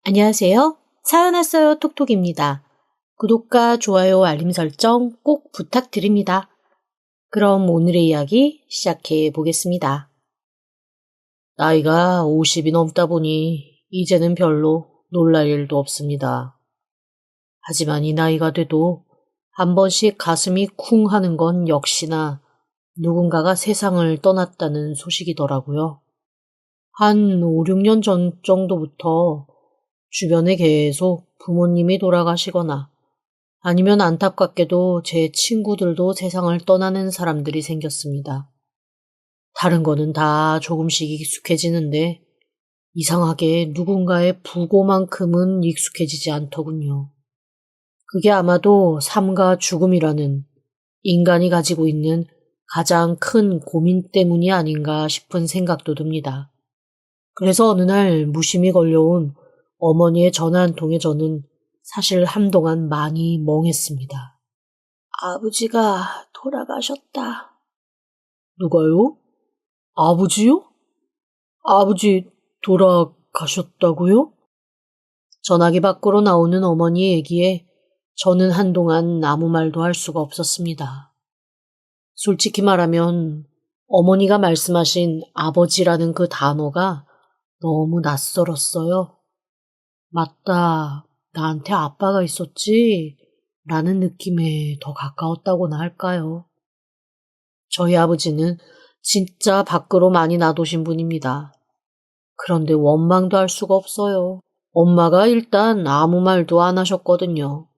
안녕하세요. 사연 왔어요 톡톡입니다. 구독과 좋아요 알림 설정 꼭 부탁드립니다. 그럼 오늘의 이야기 시작해 보겠습니다. 나이가 50이 넘다 보니 이제는 별로 놀랄 일도 없습니다. 하지만 이 나이가 돼도 한 번씩 가슴이 쿵 하는 건 역시나 누군가가 세상을 떠났다는 소식이더라고요. 한 5, 6년 전 정도부터 주변에 계속 부모님이 돌아가시거나 아니면 안타깝게도 제 친구들도 세상을 떠나는 사람들이 생겼습니다. 다른 거는 다 조금씩 익숙해지는데 이상하게 누군가의 부고만큼은 익숙해지지 않더군요. 그게 아마도 삶과 죽음이라는 인간이 가지고 있는 가장 큰 고민 때문이 아닌가 싶은 생각도 듭니다. 그래서 어느 날 무심히 걸려온 어머니의 전화 한 통에 저는 사실 한동안 많이 멍했습니다. 아버지가 돌아가셨다. 누가요? 아버지요? 아버지 돌아가셨다고요? 전화기 밖으로 나오는 어머니의 얘기에 저는 한동안 아무 말도 할 수가 없었습니다. 솔직히 말하면 어머니가 말씀하신 아버지라는 그 단어가 너무 낯설었어요. 맞다, 나한테 아빠가 있었지? 라는 느낌에 더 가까웠다고나 할까요? 저희 아버지는 진짜 밖으로 많이 나도신 분입니다. 그런데 원망도 할 수가 없어요. 엄마가 일단 아무 말도 안 하셨거든요.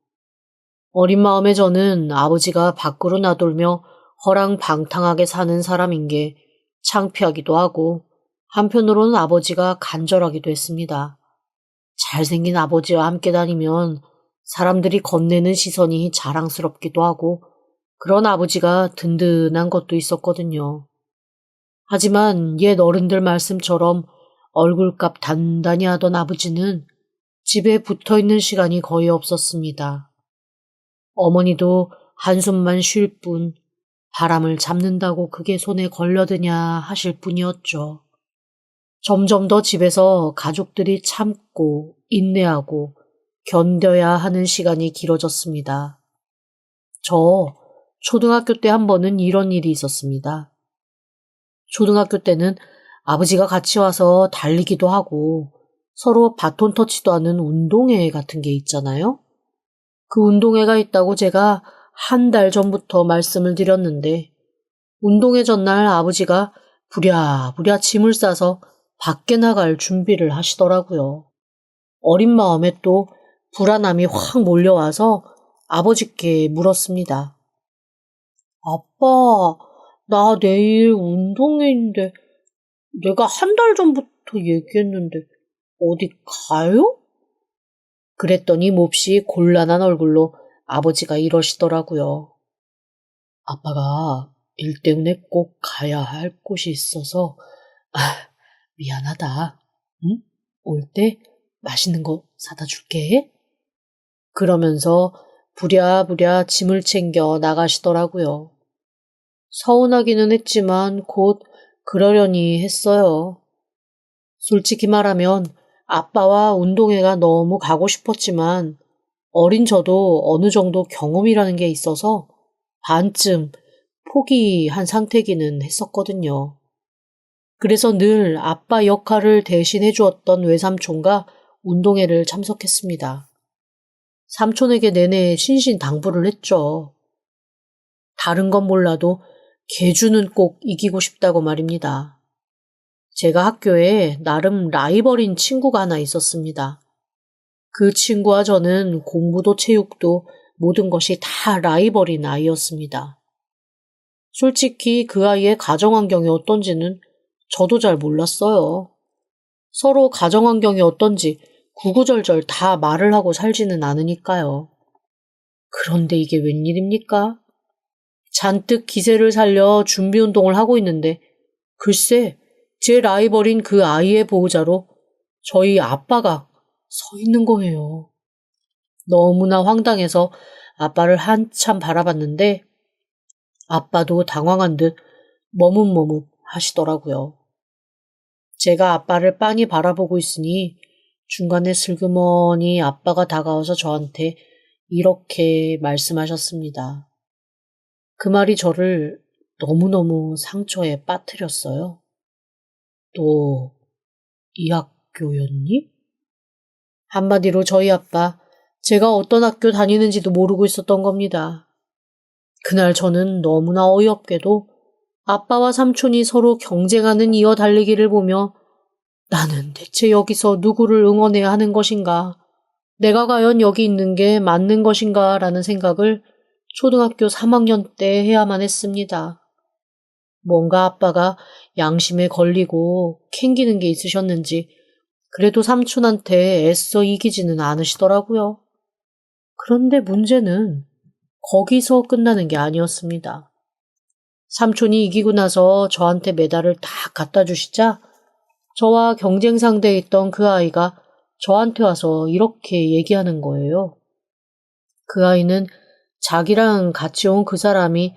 어린 마음에 저는 아버지가 밖으로 나돌며 허랑방탕하게 사는 사람인 게 창피하기도 하고 한편으로는 아버지가 간절하기도 했습니다. 잘생긴 아버지와 함께 다니면 사람들이 건네는 시선이 자랑스럽기도 하고 그런 아버지가 든든한 것도 있었거든요. 하지만 옛 어른들 말씀처럼 얼굴값 단단히 하던 아버지는 집에 붙어 있는 시간이 거의 없었습니다. 어머니도 한숨만 쉴 뿐 바람을 잡는다고 그게 손에 걸려드냐 하실 뿐이었죠. 점점 더 집에서 가족들이 참고 인내하고 견뎌야 하는 시간이 길어졌습니다. 저 초등학교 때 한 번은 이런 일이 있었습니다. 초등학교 때는 아버지가 같이 와서 달리기도 하고 서로 바톤 터치도 하는 운동회 같은 게 있잖아요. 그 운동회가 있다고 제가 한 달 전부터 말씀을 드렸는데 운동회 전날 아버지가 부랴부랴 짐을 싸서 밖에 나갈 준비를 하시더라고요. 어린 마음에 또 불안함이 확 몰려와서 아버지께 물었습니다. 아빠, 나 내일 운동회인데 내가 한 달 전부터 얘기했는데 어디 가요? 그랬더니 몹시 곤란한 얼굴로 아버지가 이러시더라고요. 아빠가 일 때문에 꼭 가야 할 곳이 있어서 미안하다. 응? 올 때 맛있는 거 사다 줄게. 그러면서 부랴부랴 짐을 챙겨 나가시더라고요. 서운하기는 했지만 곧 그러려니 했어요. 솔직히 말하면 아빠와 운동회가 너무 가고 싶었지만 어린 저도 어느 정도 경험이라는 게 있어서 반쯤 포기한 상태기는 했었거든요. 그래서 늘 아빠 역할을 대신해 주었던 외삼촌과 운동회를 참석했습니다. 삼촌에게 내내 신신당부를 했죠. 다른 건 몰라도 계주는 꼭 이기고 싶다고 말입니다. 제가 학교에 나름 라이벌인 친구가 하나 있었습니다. 그 친구와 저는 공부도 체육도 모든 것이 다 라이벌인 아이였습니다. 솔직히 그 아이의 가정환경이 어떤지는 저도 잘 몰랐어요. 서로 가정환경이 어떤지 구구절절 다 말을 하고 살지는 않으니까요. 그런데 이게 웬일입니까? 잔뜩 기세를 살려 준비운동을 하고 있는데 글쎄 제 라이벌인 그 아이의 보호자로 저희 아빠가 서 있는 거예요. 너무나 황당해서 아빠를 한참 바라봤는데 아빠도 당황한 듯 머뭇머뭇 하시더라고요. 제가 아빠를 빤히 바라보고 있으니 중간에 슬그머니 아빠가 다가와서 저한테 이렇게 말씀하셨습니다. 그 말이 저를 너무너무 상처에 빠뜨렸어요. 너 이 학교였니? 한마디로 저희 아빠, 제가 어떤 학교 다니는지도 모르고 있었던 겁니다. 그날 저는 너무나 어이없게도 아빠와 삼촌이 서로 경쟁하는 이어 달리기를 보며 나는 대체 여기서 누구를 응원해야 하는 것인가? 내가 과연 여기 있는 게 맞는 것인가? 라는 생각을 초등학교 3학년 때 해야만 했습니다. 뭔가 아빠가 양심에 걸리고 캥기는 게 있으셨는지 그래도 삼촌한테 애써 이기지는 않으시더라고요. 그런데 문제는 거기서 끝나는 게 아니었습니다. 삼촌이 이기고 나서 저한테 메달을 다 갖다 주시자 저와 경쟁 상대에 있던 그 아이가 저한테 와서 이렇게 얘기하는 거예요. 그 아이는 자기랑 같이 온 그 사람이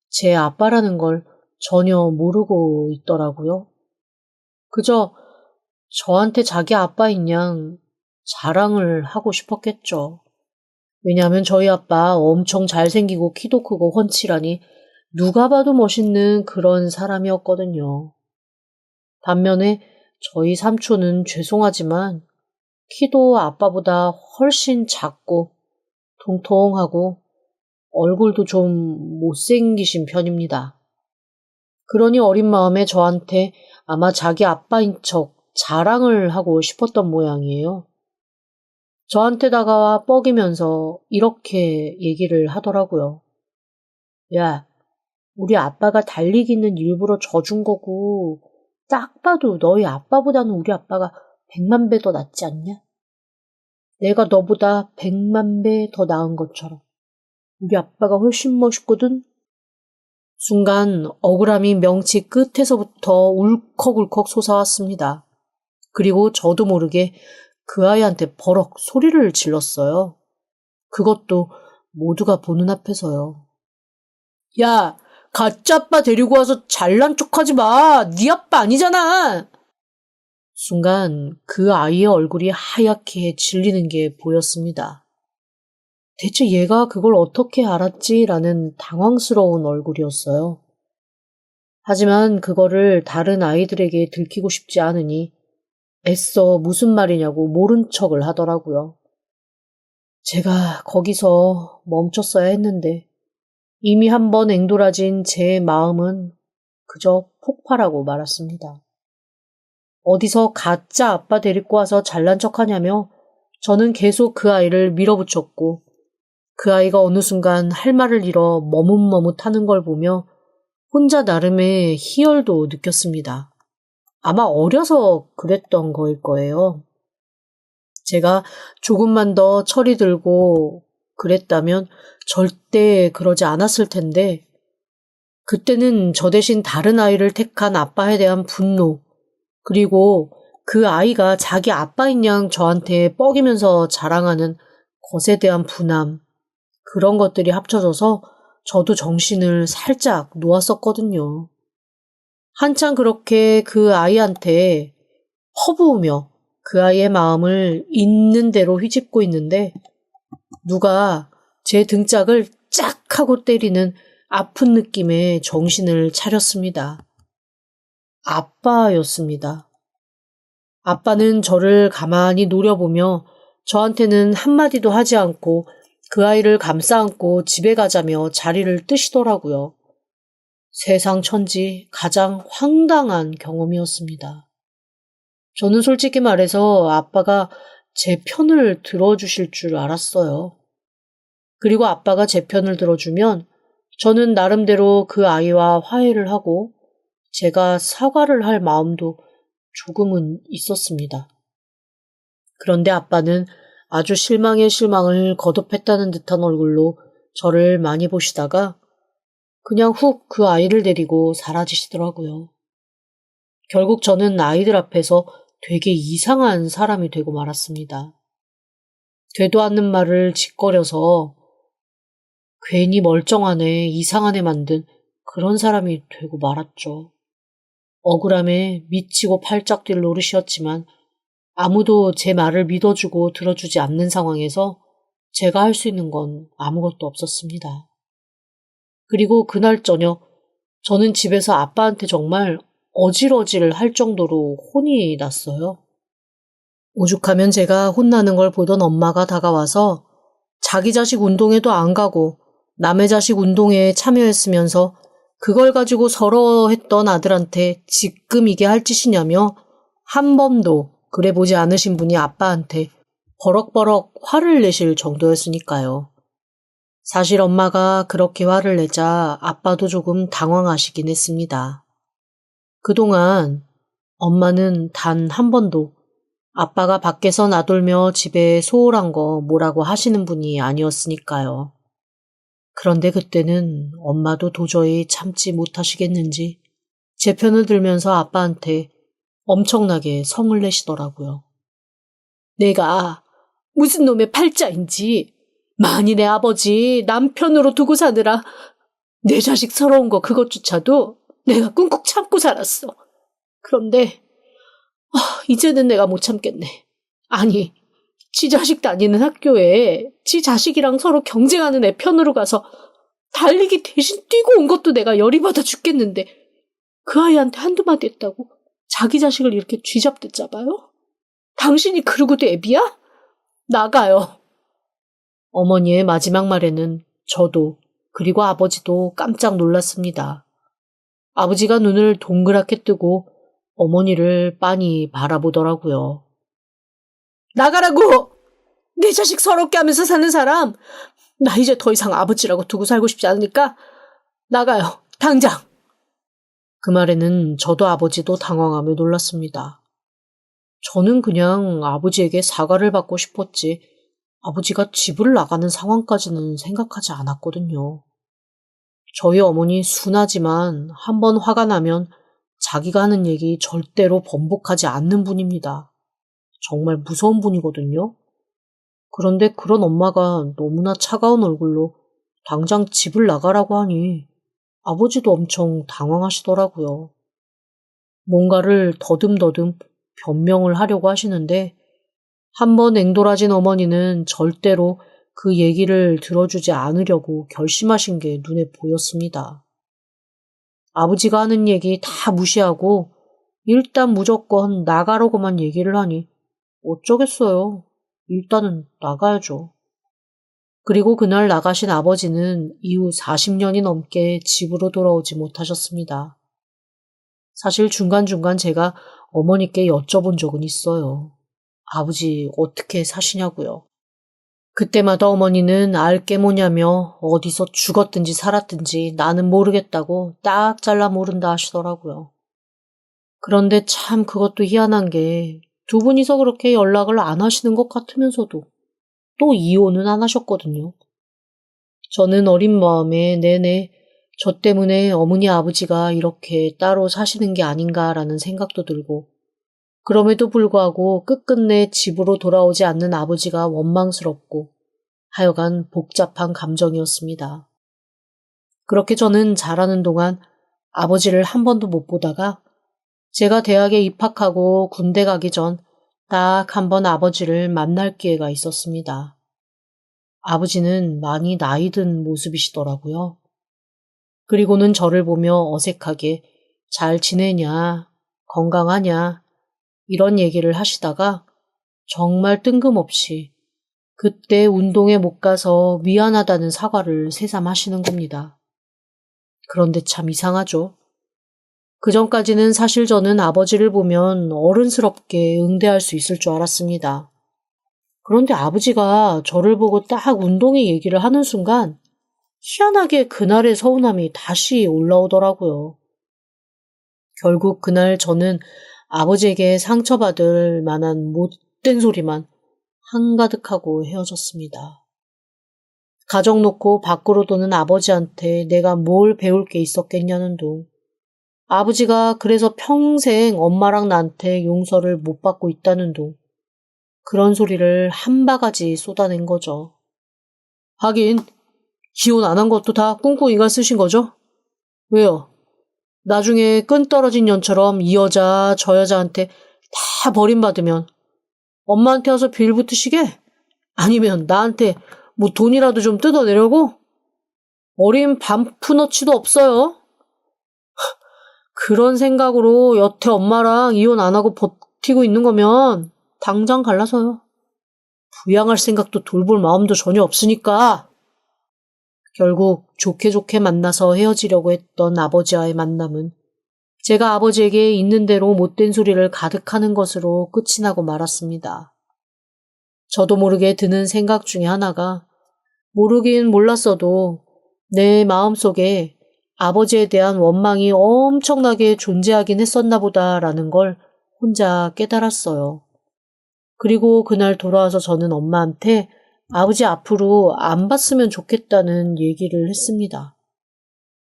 제 아빠라는 걸 전혀 모르고 있더라고요. 그저 저한테 자기 아빠인 양 자랑을 하고 싶었겠죠. 왜냐하면 저희 아빠 엄청 잘생기고 키도 크고 훤칠하니 누가 봐도 멋있는 그런 사람이었거든요. 반면에 저희 삼촌은 죄송하지만 키도 아빠보다 훨씬 작고 통통하고 얼굴도 좀 못생기신 편입니다. 그러니 어린 마음에 저한테 아마 자기 아빠인 척 자랑을 하고 싶었던 모양이에요. 저한테 다가와 뻐기면서 이렇게 얘기를 하더라고요. 야, 우리 아빠가 달리기는 일부러 져준 거고 딱 봐도 너희 아빠보다는 우리 아빠가 100만 배 더 낫지 않냐? 내가 너보다 100만 배 더 나은 것처럼 우리 아빠가 훨씬 멋있거든? 순간 억울함이 명치 끝에서부터 울컥울컥 솟아왔습니다. 그리고 저도 모르게 그 아이한테 버럭 소리를 질렀어요. 그것도 모두가 보는 앞에서요. 야, 가짜 아빠 데리고 와서 잘난 척하지 마. 네 아빠 아니잖아. 순간 그 아이의 얼굴이 하얗게 질리는 게 보였습니다. 대체 얘가 그걸 어떻게 알았지라는 당황스러운 얼굴이었어요. 하지만 그거를 다른 아이들에게 들키고 싶지 않으니 애써 무슨 말이냐고 모른 척을 하더라고요. 제가 거기서 멈췄어야 했는데 이미 한번 앵돌아진 제 마음은 그저 폭발하고 말았습니다. 어디서 가짜 아빠 데리고 와서 잘난 척하냐며 저는 계속 그 아이를 밀어붙였고 그 아이가 어느 순간 할 말을 잃어 머뭇머뭇하는 걸 보며 혼자 나름의 희열도 느꼈습니다. 아마 어려서 그랬던 거일 거예요. 제가 조금만 더 철이 들고 그랬다면 절대 그러지 않았을 텐데 그때는 저 대신 다른 아이를 택한 아빠에 대한 분노 그리고 그 아이가 자기 아빠인 양 저한테 뻐기면서 자랑하는 것에 대한 분함 그런 것들이 합쳐져서 저도 정신을 살짝 놓았었거든요. 한참 그렇게 그 아이한테 퍼부으며 그 아이의 마음을 있는 대로 휘집고 있는데 누가 제 등짝을 짝 하고 때리는 아픈 느낌에 정신을 차렸습니다. 아빠였습니다. 아빠는 저를 가만히 노려보며 저한테는 한마디도 하지 않고 그 아이를 감싸 안고 집에 가자며 자리를 뜨시더라고요. 세상 천지 가장 황당한 경험이었습니다. 저는 솔직히 말해서 아빠가 제 편을 들어주실 줄 알았어요. 그리고 아빠가 제 편을 들어주면 저는 나름대로 그 아이와 화해를 하고 제가 사과를 할 마음도 조금은 있었습니다. 그런데 아빠는 아주 실망의 실망을 거듭했다는 듯한 얼굴로 저를 많이 보시다가 그냥 훅 그 아이를 데리고 사라지시더라고요. 결국 저는 아이들 앞에서 되게 이상한 사람이 되고 말았습니다. 되도 않는 말을 짓거려서 괜히 멀쩡한 애, 이상한 애 만든 그런 사람이 되고 말았죠. 억울함에 미치고 팔짝 뛸 노릇이었지만 아무도 제 말을 믿어주고 들어주지 않는 상황에서 제가 할 수 있는 건 아무것도 없었습니다. 그리고 그날 저녁 저는 집에서 아빠한테 정말 어질어질 할 정도로 혼이 났어요. 오죽하면 제가 혼나는 걸 보던 엄마가 다가와서 자기 자식 운동회도 안 가고 남의 자식 운동회에 참여했으면서 그걸 가지고 서러워했던 아들한테 지금 이게 할 짓이냐며 한 번도 그래 보지 않으신 분이 아빠한테 버럭버럭 화를 내실 정도였으니까요. 사실 엄마가 그렇게 화를 내자 아빠도 조금 당황하시긴 했습니다. 그동안 엄마는 단 한 번도 아빠가 밖에서 나돌며 집에 소홀한 거 뭐라고 하시는 분이 아니었으니까요. 그런데 그때는 엄마도 도저히 참지 못하시겠는지 제 편을 들면서 아빠한테 엄청나게 성을 내시더라고요. 내가 무슨 놈의 팔자인지 만일 내 아버지 남편으로 두고 사느라 내 자식 서러운 거 그것조차도 내가 꾹꾹 참고 살았어. 그런데 이제는 내가 못 참겠네. 아니, 지 자식 다니는 학교에 지 자식이랑 서로 경쟁하는 애 편으로 가서 달리기 대신 뛰고 온 것도 내가 열이 받아 죽겠는데 그 아이한테 한두 마디 했다고 자기 자식을 이렇게 쥐잡듯 잡아요? 당신이 그러고도 애비야? 나가요. 어머니의 마지막 말에는 저도 그리고 아버지도 깜짝 놀랐습니다. 아버지가 눈을 동그랗게 뜨고 어머니를 빤히 바라보더라고요. 나가라고! 내 자식 서럽게 하면서 사는 사람! 나 이제 더 이상 아버지라고 두고 살고 싶지 않으니까 나가요. 당장! 그 말에는 저도 아버지도 당황하며 놀랐습니다. 저는 그냥 아버지에게 사과를 받고 싶었지 아버지가 집을 나가는 상황까지는 생각하지 않았거든요. 저희 어머니 순하지만 한번 화가 나면 자기가 하는 얘기 절대로 번복하지 않는 분입니다. 정말 무서운 분이거든요. 그런데 그런 엄마가 너무나 차가운 얼굴로 당장 집을 나가라고 하니 아버지도 엄청 당황하시더라고요. 뭔가를 더듬더듬 변명을 하려고 하시는데 한번 앵돌아진 어머니는 절대로 그 얘기를 들어주지 않으려고 결심하신 게 눈에 보였습니다. 아버지가 하는 얘기 다 무시하고 일단 무조건 나가라고만 얘기를 하니 어쩌겠어요. 일단은 나가야죠. 그리고 그날 나가신 아버지는 이후 40년이 넘게 집으로 돌아오지 못하셨습니다. 사실 중간중간 제가 어머니께 여쭤본 적은 있어요. 아버지 어떻게 사시냐고요. 그때마다 어머니는 알게 뭐냐며 어디서 죽었든지 살았든지 나는 모르겠다고 딱 잘라 모른다 하시더라고요. 그런데 참 그것도 희한한 게 두 분이서 그렇게 연락을 안 하시는 것 같으면서도 또 이혼은 안 하셨거든요. 저는 어린 마음에 내내 저 때문에 어머니 아버지가 이렇게 따로 사시는 게 아닌가라는 생각도 들고 그럼에도 불구하고 끝끝내 집으로 돌아오지 않는 아버지가 원망스럽고 하여간 복잡한 감정이었습니다. 그렇게 저는 자라는 동안 아버지를 한 번도 못 보다가 제가 대학에 입학하고 군대 가기 전 딱 한 번 아버지를 만날 기회가 있었습니다. 아버지는 많이 나이 든 모습이시더라고요. 그리고는 저를 보며 어색하게 잘 지내냐, 건강하냐 이런 얘기를 하시다가 정말 뜬금없이 그때 운동에 못 가서 미안하다는 사과를 새삼 하시는 겁니다. 그런데 참 이상하죠. 그전까지는 사실 저는 아버지를 보면 어른스럽게 응대할 수 있을 줄 알았습니다. 그런데 아버지가 저를 보고 딱 운동회 얘기를 하는 순간 희한하게 그날의 서운함이 다시 올라오더라고요. 결국 그날 저는 아버지에게 상처받을 만한 못된 소리만 한가득하고 헤어졌습니다. 가정 놓고 밖으로 도는 아버지한테 내가 뭘 배울 게 있었겠냐는 둥. 아버지가 그래서 평생 엄마랑 나한테 용서를 못 받고 있다는 둥. 그런 소리를 한 바가지 쏟아낸 거죠. 하긴 이혼 안 한 것도 다 꿍꿍이가 쓰신 거죠? 왜요? 나중에 끈 떨어진 년처럼 이 여자 저 여자한테 다 버림받으면 엄마한테 와서 빌 붙으시게? 아니면 나한테 뭐 돈이라도 좀 뜯어내려고? 어린 반푼어치도 없어요. 그런 생각으로 여태 엄마랑 이혼 안 하고 버티고 있는 거면 당장 갈라서요. 부양할 생각도 돌볼 마음도 전혀 없으니까. 결국 좋게 좋게 만나서 헤어지려고 했던 아버지와의 만남은 제가 아버지에게 있는 대로 못된 소리를 가득하는 것으로 끝이 나고 말았습니다. 저도 모르게 드는 생각 중에 하나가 모르긴 몰랐어도 내 마음속에 아버지에 대한 원망이 엄청나게 존재하긴 했었나 보다라는 걸 혼자 깨달았어요. 그리고 그날 돌아와서 저는 엄마한테 아버지 앞으로 안 봤으면 좋겠다는 얘기를 했습니다.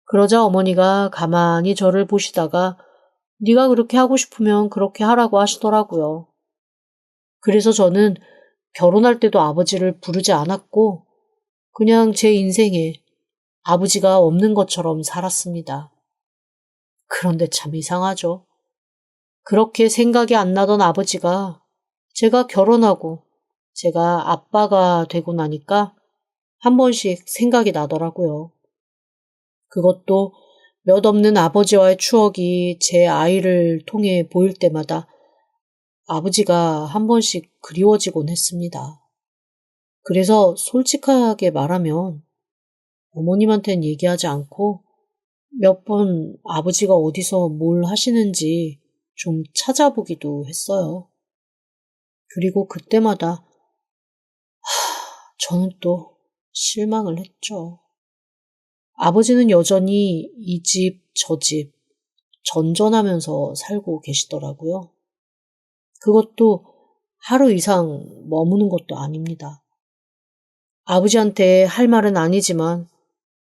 그러자 어머니가 가만히 저를 보시다가 네가 그렇게 하고 싶으면 그렇게 하라고 하시더라고요. 그래서 저는 결혼할 때도 아버지를 부르지 않았고 그냥 제 인생에 아버지가 없는 것처럼 살았습니다. 그런데 참 이상하죠. 그렇게 생각이 안 나던 아버지가 제가 결혼하고 제가 아빠가 되고 나니까 한 번씩 생각이 나더라고요. 그것도 몇 없는 아버지와의 추억이 제 아이를 통해 보일 때마다 아버지가 한 번씩 그리워지곤 했습니다. 그래서 솔직하게 말하면 어머님한테는 얘기하지 않고 몇 번 아버지가 어디서 뭘 하시는지 좀 찾아보기도 했어요. 그리고 그때마다 저는 또 실망을 했죠. 아버지는 여전히 이 집, 저 집, 전전하면서 살고 계시더라고요. 그것도 하루 이상 머무는 것도 아닙니다. 아버지한테 할 말은 아니지만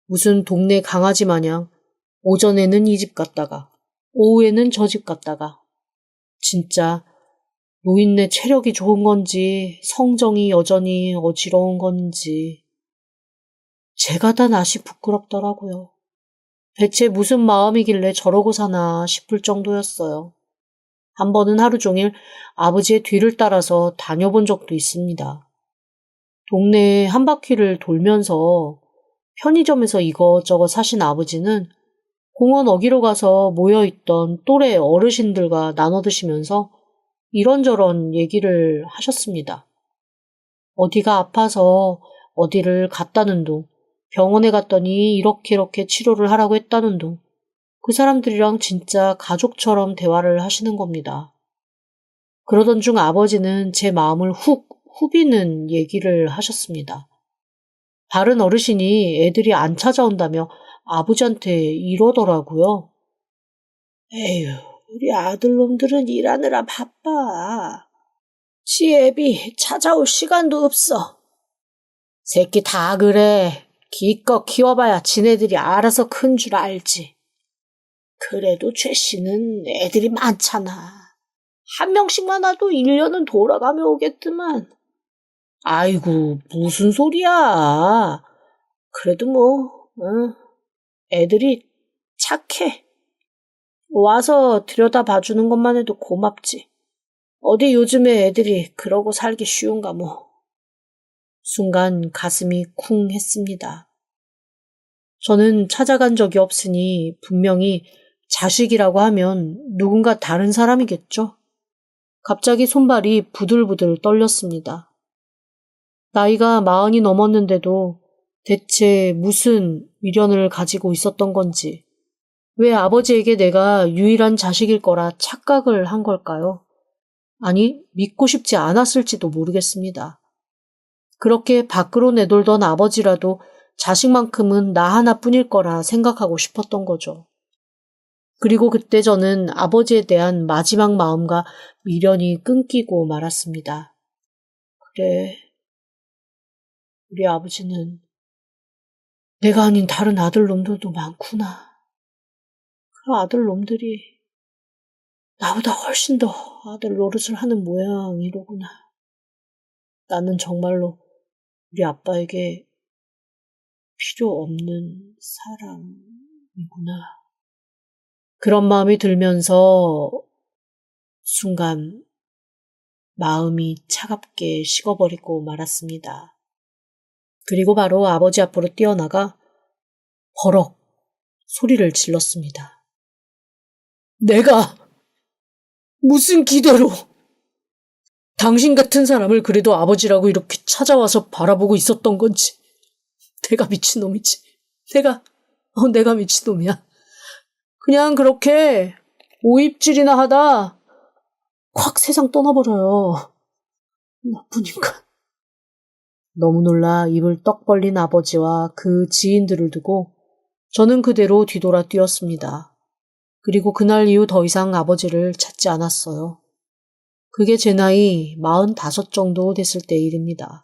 무슨 동네 강아지 마냥 오전에는 이 집 갔다가 오후에는 저 집 갔다가 진짜 노인네 체력이 좋은 건지 성정이 여전히 어지러운 건지 제가 다 낯이 부끄럽더라고요. 대체 무슨 마음이길래 저러고 사나 싶을 정도였어요. 한 번은 하루 종일 아버지의 뒤를 따라서 다녀본 적도 있습니다. 동네에 한 바퀴를 돌면서 편의점에서 이것저것 사신 아버지는 공원 어기로 가서 모여있던 또래 어르신들과 나눠 드시면서 이런저런 얘기를 하셨습니다. 어디가 아파서 어디를 갔다는 둥, 병원에 갔더니 이렇게 치료를 하라고 했다는 둥, 그 사람들이랑 진짜 가족처럼 대화를 하시는 겁니다. 그러던 중 아버지는 제 마음을 훅 후비는 얘기를 하셨습니다. 다른 어르신이 애들이 안 찾아온다며 아버지한테 이러더라고요. 에휴, 우리 아들놈들은 일하느라 바빠. 지 애비 찾아올 시간도 없어. 새끼 다 그래. 기껏 키워봐야 지네들이 알아서 큰 줄 알지. 그래도 최 씨는 애들이 많잖아. 한 명씩만 와도 1년은 돌아가며 오겠더만. 아이고, 무슨 소리야. 그래도 애들이 착해. 와서 들여다봐주는 것만 해도 고맙지. 어디 요즘에 애들이 그러고 살기 쉬운가 뭐. 순간 가슴이 쿵 했습니다. 저는 찾아간 적이 없으니 분명히 자식이라고 하면 누군가 다른 사람이겠죠. 갑자기 손발이 부들부들 떨렸습니다. 나이가 40이 넘었는데도 대체 무슨 미련을 가지고 있었던 건지, 왜 아버지에게 내가 유일한 자식일 거라 착각을 한 걸까요? 아니, 믿고 싶지 않았을지도 모르겠습니다. 그렇게 밖으로 내돌던 아버지라도 자식만큼은 나 하나뿐일 거라 생각하고 싶었던 거죠. 그리고 그때 저는 아버지에 대한 마지막 마음과 미련이 끊기고 말았습니다. 그래, 우리 아버지는 내가 아닌 다른 아들 놈들도 많구나. 그 아들 놈들이 나보다 훨씬 더 아들 노릇을 하는 모양이로구나. 나는 정말로 우리 아빠에게 필요 없는 사람이구나. 그런 마음이 들면서 순간 마음이 차갑게 식어버리고 말았습니다. 그리고 바로 아버지 앞으로 뛰어나가 버럭 소리를 질렀습니다. 내가 무슨 기대로 당신 같은 사람을 그래도 아버지라고 이렇게 찾아와서 바라보고 있었던 건지. 내가 미친놈이지. 내가 미친놈이야. 그냥 그렇게 오입질이나 하다 확 세상 떠나버려요. 나쁜 인간. 너무 놀라 입을 떡 벌린 아버지와 그 지인들을 두고 저는 그대로 뒤돌아 뛰었습니다. 그리고 그날 이후 더 이상 아버지를 찾지 않았어요. 그게 제 나이 45 정도 됐을 때 일입니다.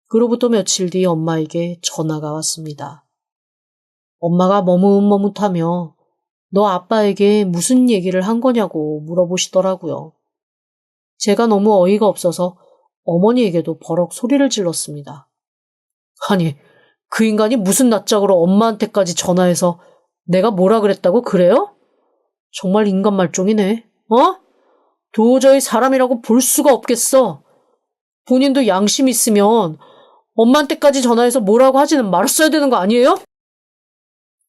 그로부터 며칠 뒤 엄마에게 전화가 왔습니다. 엄마가 머뭇머뭇하며 너 아빠에게 무슨 얘기를 한 거냐고 물어보시더라고요. 제가 너무 어이가 없어서 어머니에게도 버럭 소리를 질렀습니다. 아니, 그 인간이 무슨 낯짝으로 엄마한테까지 전화해서 내가 뭐라 그랬다고 그래요? 정말 인간 말종이네. 도저히 사람이라고 볼 수가 없겠어. 본인도 양심 있으면 엄마한테까지 전화해서 뭐라고 하지는 말았어야 되는 거 아니에요?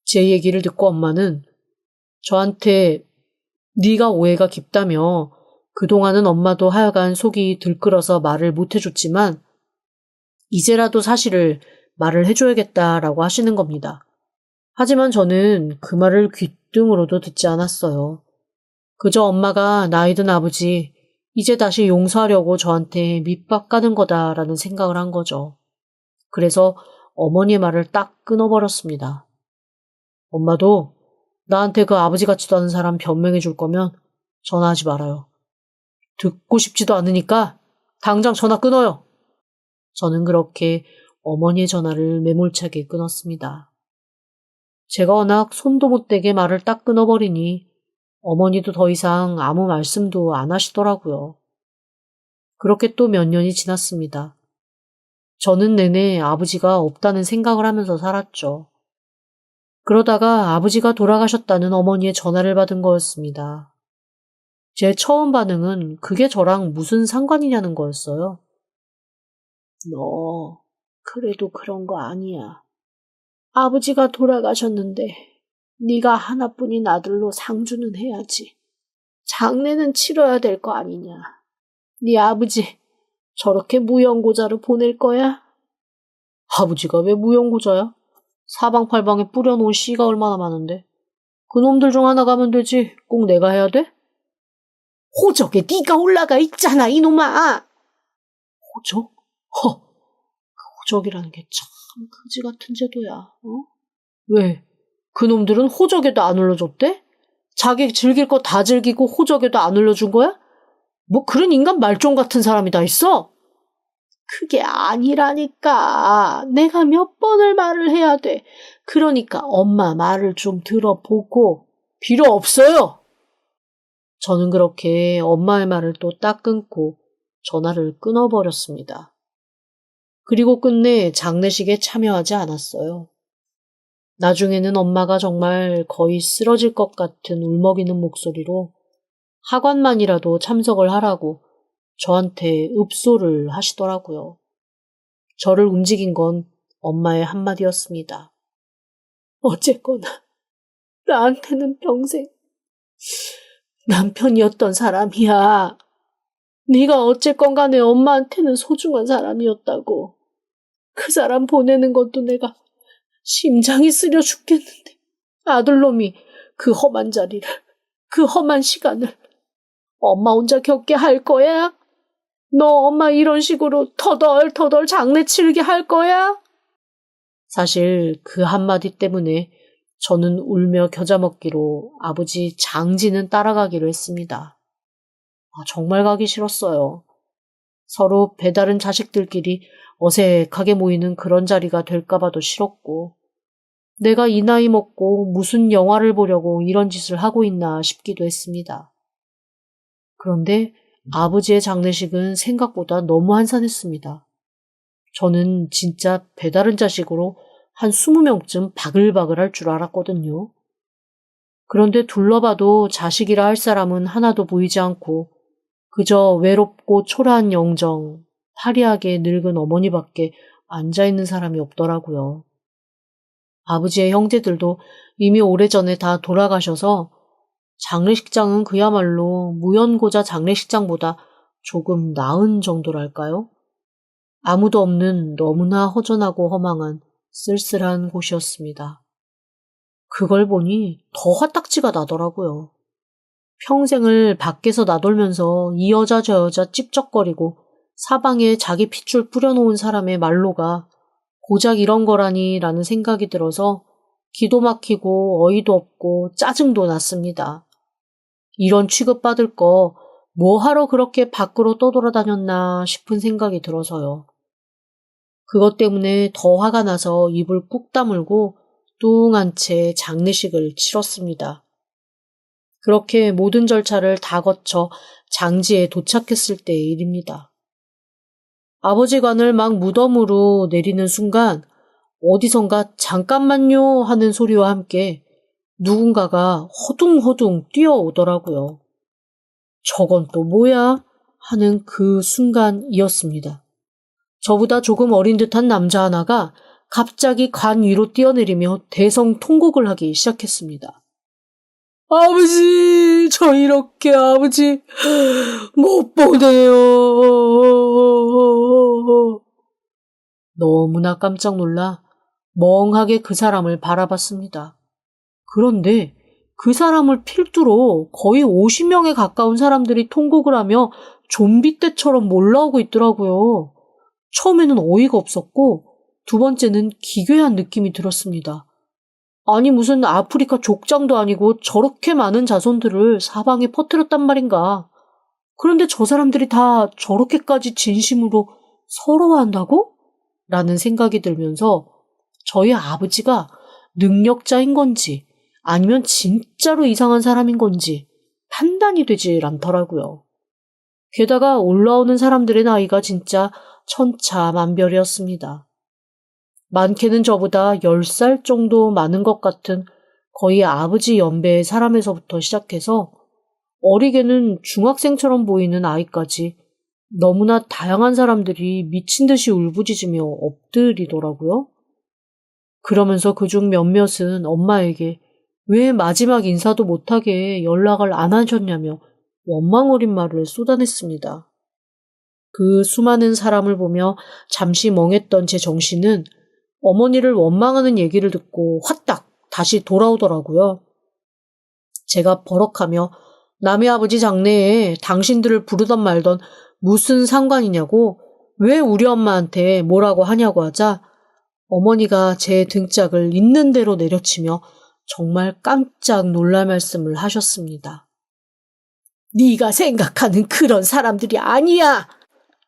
제 얘기를 듣고 엄마는 저한테 네가 오해가 깊다며 그동안은 엄마도 하여간 속이 들끓어서 말을 못 해줬지만 이제라도 사실을 말을 해줘야겠다라고 하시는 겁니다. 하지만 저는 그 말을 귓등으로도 듣지 않았어요. 그저 엄마가 나이든 아버지 이제 다시 용서하려고 저한테 밑밥 까는 거다라는 생각을 한 거죠. 그래서 어머니의 말을 딱 끊어버렸습니다. 엄마도 나한테 그 아버지 같지도 않은 사람 변명해 줄 거면 전화하지 말아요. 듣고 싶지도 않으니까 당장 전화 끊어요. 저는 그렇게 어머니의 전화를 매몰차게 끊었습니다. 제가 워낙 손도 못 대게 말을 딱 끊어버리니 어머니도 더 이상 아무 말씀도 안 하시더라고요. 그렇게 또 몇 년이 지났습니다. 저는 내내 아버지가 없다는 생각을 하면서 살았죠. 그러다가 아버지가 돌아가셨다는 어머니의 전화를 받은 거였습니다. 제 처음 반응은 그게 저랑 무슨 상관이냐는 거였어요. 너 그래도 그런 거 아니야. 아버지가 돌아가셨는데 네가 하나뿐인 아들로 상주는 해야지. 장례는 치러야 될 거 아니냐. 네 아버지 저렇게 무용고자로 보낼 거야? 아버지가 왜 무용고자야? 사방팔방에 뿌려놓은 씨가 얼마나 많은데. 그놈들 중 하나 가면 되지. 꼭 내가 해야 돼? 호적에 네가 올라가 있잖아, 이놈아. 호적? 그 호적이라는 게 참 그지 같은 제도야. 왜? 그놈들은 호적에도 안 올려줬대? 자기 즐길 거 다 즐기고 호적에도 안 올려준 거야? 뭐 그런 인간 말종 같은 사람이 다 있어? 그게 아니라니까. 내가 몇 번을 말을 해야 돼. 그러니까 엄마 말을 좀 들어보고. 필요 없어요. 저는 그렇게 엄마의 말을 또 딱 끊고 전화를 끊어버렸습니다. 그리고 끝내 장례식에 참여하지 않았어요. 나중에는 엄마가 정말 거의 쓰러질 것 같은 울먹이는 목소리로 하관만이라도 참석을 하라고 저한테 읍소를 하시더라고요. 저를 움직인 건 엄마의 한마디였습니다. 어쨌거나 나한테는 평생 남편이었던 사람이야. 네가 어쨌건 간에 엄마한테는 소중한 사람이었다고. 그 사람 보내는 것도 내가 심장이 쓰려 죽겠는데 아들놈이 그 험한 자리를, 그 험한 시간을 엄마 혼자 겪게 할 거야? 너 엄마 이런 식으로 터덜터덜 장례 치르게 할 거야? 사실 그 한마디 때문에 저는 울며 겨자 먹기로 아버지 장지는 따라가기로 했습니다. 정말 가기 싫었어요. 서로 배다른 자식들끼리 어색하게 모이는 그런 자리가 될까봐도 싫었고, 내가 이 나이 먹고 무슨 영화를 보려고 이런 짓을 하고 있나 싶기도 했습니다. 그런데 아버지의 장례식은 생각보다 너무 한산했습니다. 저는 진짜 배다른 자식으로 한 20명쯤 바글바글 할 줄 알았거든요. 그런데 둘러봐도 자식이라 할 사람은 하나도 보이지 않고 그저 외롭고 초라한 영정, 파리하게 늙은 어머니밖에 앉아있는 사람이 없더라고요. 아버지의 형제들도 이미 오래전에 다 돌아가셔서 장례식장은 그야말로 무연고자 장례식장보다 조금 나은 정도랄까요? 아무도 없는 너무나 허전하고 허망한 쓸쓸한 곳이었습니다. 그걸 보니 더 화딱지가 나더라고요. 평생을 밖에서 나돌면서 이 여자 저 여자 찝쩍거리고 사방에 자기 핏줄 뿌려놓은 사람의 말로가 고작 이런 거라니 라는 생각이 들어서 기도 막히고 어이도 없고 짜증도 났습니다. 이런 취급받을 거 뭐하러 그렇게 밖으로 떠돌아다녔나 싶은 생각이 들어서요. 그것 때문에 더 화가 나서 입을 꾹 다물고 뚱한 채 장례식을 치렀습니다. 그렇게 모든 절차를 다 거쳐 장지에 도착했을 때의 일입니다. 아버지 관을 막 무덤으로 내리는 순간 어디선가 잠깐만요 하는 소리와 함께 누군가가 허둥허둥 뛰어오더라고요. 저건 또 뭐야? 하는 그 순간이었습니다. 저보다 조금 어린 듯한 남자 하나가 갑자기 관 위로 뛰어내리며 대성통곡을 하기 시작했습니다. 아버지, 저 이렇게 아버지 못 보네요. 너무나 깜짝 놀라 멍하게 그 사람을 바라봤습니다. 그런데 그 사람을 필두로 거의 50명에 가까운 사람들이 통곡을 하며 좀비 떼처럼 몰려오고 있더라고요. 처음에는 어이가 없었고 두 번째는 기괴한 느낌이 들었습니다. 아니 무슨 아프리카 족장도 아니고 저렇게 많은 자손들을 사방에 퍼뜨렸단 말인가. 그런데 저 사람들이 다 저렇게까지 진심으로 서러워한다고? 라는 생각이 들면서 저희 아버지가 능력자인 건지 아니면 진짜로 이상한 사람인 건지 판단이 되질 않더라고요. 게다가 올라오는 사람들의 나이가 진짜 천차만별이었습니다. 많게는 저보다 10살 정도 많은 것 같은 거의 아버지 연배의 사람에서부터 시작해서 어리게는 중학생처럼 보이는 아이까지 너무나 다양한 사람들이 미친 듯이 울부짖으며 엎드리더라고요. 그러면서 그중 몇몇은 엄마에게 왜 마지막 인사도 못하게 연락을 안 하셨냐며 원망 어린 말을 쏟아냈습니다. 그 수많은 사람을 보며 잠시 멍했던 제 정신은 어머니를 원망하는 얘기를 듣고 화딱 다시 돌아오더라고요. 제가 버럭하며 남의 아버지 장례에 당신들을 부르던 말던 무슨 상관이냐고 왜 우리 엄마한테 뭐라고 하냐고 하자 어머니가 제 등짝을 있는 대로 내려치며 정말 깜짝 놀랄 말씀을 하셨습니다. 네가 생각하는 그런 사람들이 아니야.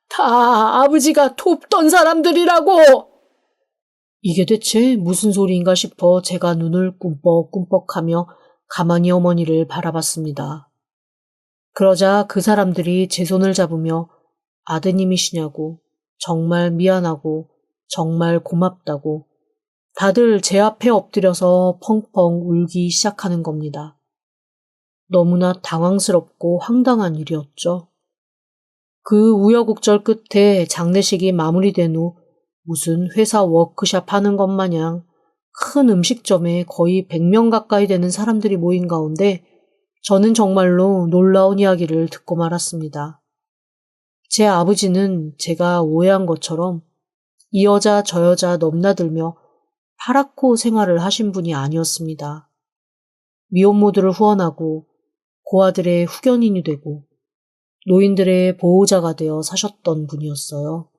다 아버지가 돕던 사람들이라고. 이게 대체 무슨 소리인가 싶어 제가 눈을 꿈뻑꿈뻑하며 가만히 어머니를 바라봤습니다. 그러자 그 사람들이 제 손을 잡으며 아드님이시냐고, 정말 미안하고 정말 고맙다고 다들 제 앞에 엎드려서 펑펑 울기 시작하는 겁니다. 너무나 당황스럽고 황당한 일이었죠. 그 우여곡절 끝에 장례식이 마무리된 후 무슨 회사 워크숍 하는 것 마냥 큰 음식점에 거의 100명 가까이 되는 사람들이 모인 가운데 저는 정말로 놀라운 이야기를 듣고 말았습니다. 제 아버지는 제가 오해한 것처럼 이 여자 저 여자 넘나들며 파랗고 생활을 하신 분이 아니었습니다. 미혼모들을 후원하고 고아들의 후견인이 되고 노인들의 보호자가 되어 사셨던 분이었어요.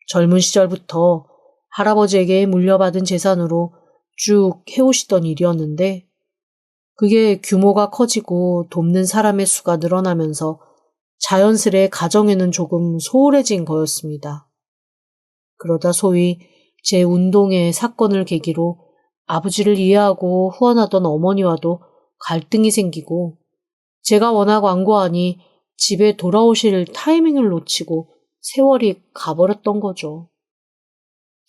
젊은 시절부터 할아버지에게 물려받은 재산으로 쭉 해오시던 일이었는데 그게 규모가 커지고 돕는 사람의 수가 늘어나면서 자연스레 가정에는 조금 소홀해진 거였습니다. 그러다 소위 제 운동회 사건을 계기로 아버지를 이해하고 후원하던 어머니와도 갈등이 생기고 제가 워낙 완고하니 집에 돌아오실 타이밍을 놓치고 세월이 가버렸던 거죠.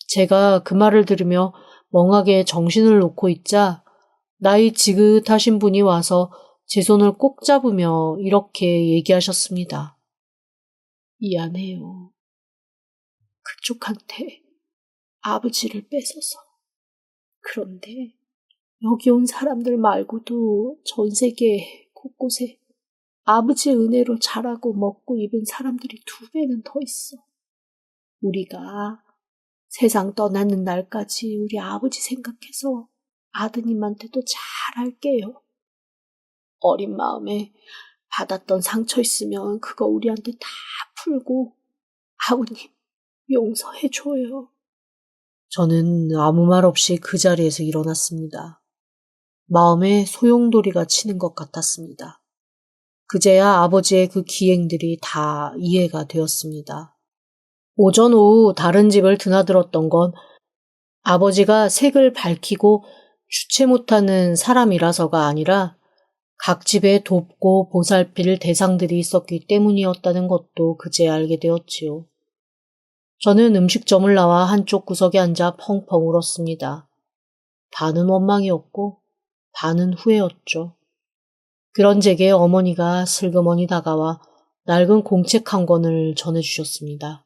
제가 그 말을 들으며 멍하게 정신을 놓고 있자 나이 지긋하신 분이 와서 제 손을 꼭 잡으며 이렇게 얘기하셨습니다. 미안해요. 그쪽한테 아버지를 뺏어서. 그런데 여기 온 사람들 말고도 전 세계 곳곳에 아버지의 은혜로 자라고 먹고 입은 사람들이 2배는 더 있어. 우리가 세상 떠나는 날까지 우리 아버지 생각해서 아드님한테도 잘할게요. 어린 마음에 받았던 상처 있으면 그거 우리한테 다 풀고 아버님 용서해줘요. 저는 아무 말 없이 그 자리에서 일어났습니다. 마음에 소용돌이가 치는 것 같았습니다. 그제야 아버지의 그 기행들이 다 이해가 되었습니다. 오전 오후 다른 집을 드나들었던 건 아버지가 색을 밝히고 주체 못하는 사람이라서가 아니라 각 집에 돕고 보살필 대상들이 있었기 때문이었다는 것도 그제 알게 되었지요. 저는 음식점을 나와 한쪽 구석에 앉아 펑펑 울었습니다. 반은 원망이었고 반은 후회였죠. 그런 제게 어머니가 슬그머니 다가와 낡은 공책 한 권을 전해주셨습니다.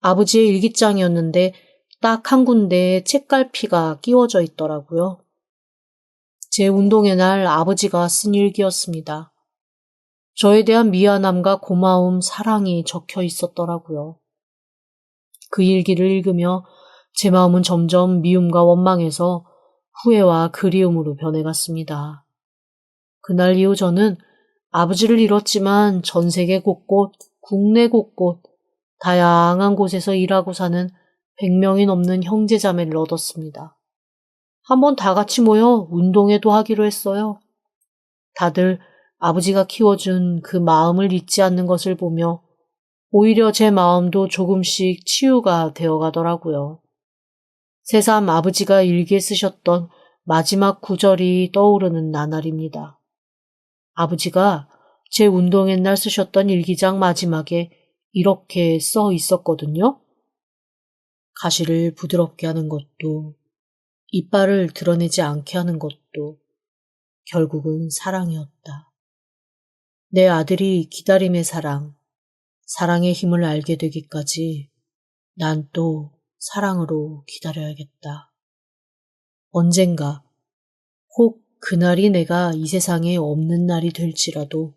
아버지의 일기장이었는데 딱 한 군데에 책갈피가 끼워져 있더라고요. 제 운동의 날 아버지가 쓴 일기였습니다. 저에 대한 미안함과 고마움, 사랑이 적혀 있었더라고요. 그 일기를 읽으며 제 마음은 점점 미움과 원망에서 후회와 그리움으로 변해갔습니다. 그날 이후 저는 아버지를 잃었지만 전 세계 곳곳, 국내 곳곳, 다양한 곳에서 일하고 사는 100명이 넘는 형제자매를 얻었습니다. 한번 다 같이 모여 운동회도 하기로 했어요. 다들 아버지가 키워준 그 마음을 잊지 않는 것을 보며 오히려 제 마음도 조금씩 치유가 되어가더라고요. 새삼 아버지가 일기에 쓰셨던 마지막 구절이 떠오르는 나날입니다. 아버지가 제 운동회 날 쓰셨던 일기장 마지막에 이렇게 써 있었거든요. 가시를 부드럽게 하는 것도 이빨을 드러내지 않게 하는 것도 결국은 사랑이었다. 내 아들이 기다림의 사랑, 사랑의 힘을 알게 되기까지 난 또 사랑으로 기다려야겠다. 언젠가 혹 그날이 내가 이 세상에 없는 날이 될지라도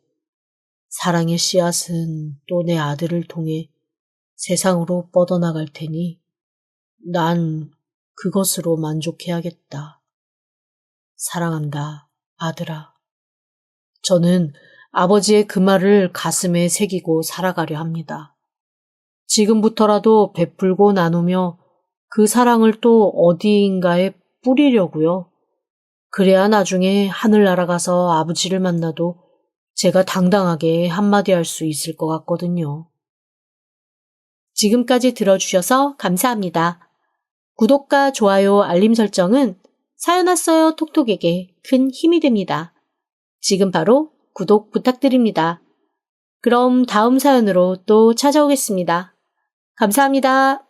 사랑의 씨앗은 또 내 아들을 통해 세상으로 뻗어나갈 테니 난 그것으로 만족해야겠다. 사랑한다, 아들아. 저는 아버지의 그 말을 가슴에 새기고 살아가려 합니다. 지금부터라도 베풀고 나누며 그 사랑을 또 어디인가에 뿌리려고요. 그래야 나중에 하늘 날아가서 아버지를 만나도 제가 당당하게 한마디 할 수 있을 것 같거든요. 지금까지 들어주셔서 감사합니다. 구독과 좋아요, 알림 설정은 사연 왔어요 톡톡에게 큰 힘이 됩니다. 지금 바로 구독 부탁드립니다. 그럼 다음 사연으로 또 찾아오겠습니다. 감사합니다.